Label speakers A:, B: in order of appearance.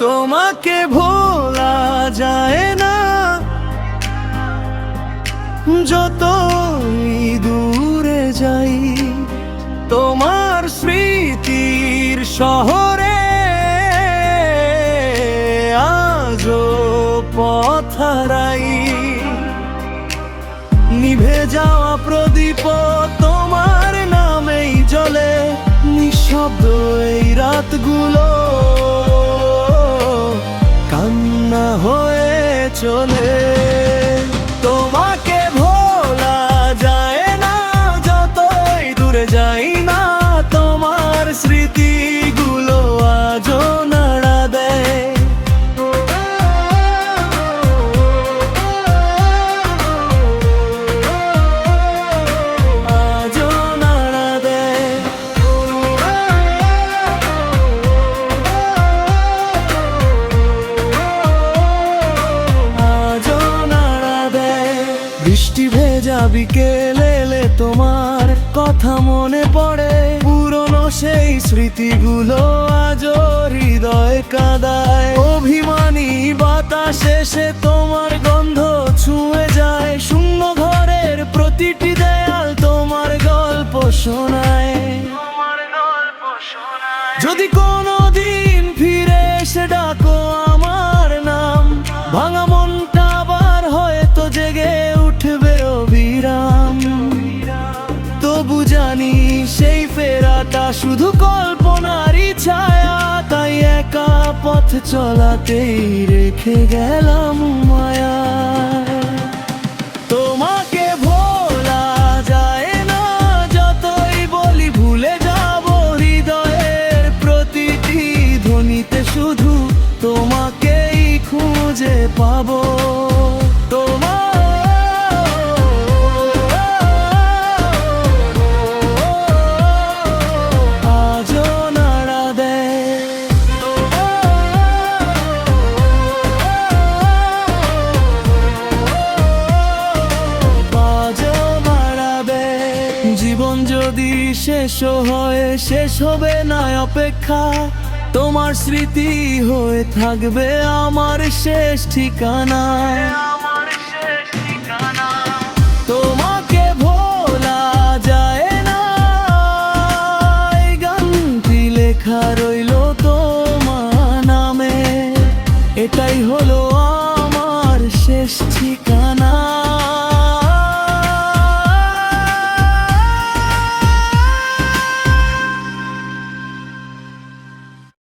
A: তোমাকে ভোলা যায় না, যতই দূরে যাই। তোমার স্মৃতির শহরে আজও পথ হারাই। নিভে যাওয়া প্রদীপ তোমার নামেই জ্বলে, নিঃশব্দ এই রাতগুলো কান্না হয়ে চলে। তোমাকে ভোলা যায় না, যতই দূরে যাই না। তোমার স্মৃতিগুলো আজও নাড়া দেয়। আজও নাড়া দেয়। আজও নাড়া দেয়। বৃষ্টি ভেজা বিকেল এলে তোমার কথা মনে পড়ে, পুরনো সেই স্মৃতিগুলো আজও হৃদয় কাঁদায়। অভিমানী বাতাসে সে তোমার গন্ধ ছুঁয়ে যায়, শূন্য ঘরের প্রতিটি দেয়াল তোমার গল্প শোনায়। যদি কোনোদিন ফিরে এসে ডাকো আমার নাম, ভাঙা মনটা আবার হয়তো জেগে উঠবে অবিরাম। তবু জানি সেই ফেরাটা শুধু কল্পনারই ছায়া, তাই একা পথ চলাতেই রেখে গেলাম মায়া। তোমাকে ভোলা যায় না, যতই বলি ভুলে যাব। হৃদয়ের প্রতিটি ধ্বনিতে শুধু তোমাকেই খুঁজে পাবো। আজও নাড়া দেয়। আজও নাড়া দেয়। জীবন যদি শেষ হয়, শেষ হবে না অপেক্ষা। তোমার স্মৃতি হয়ে থাকবে আমার শেষ ঠিকানা।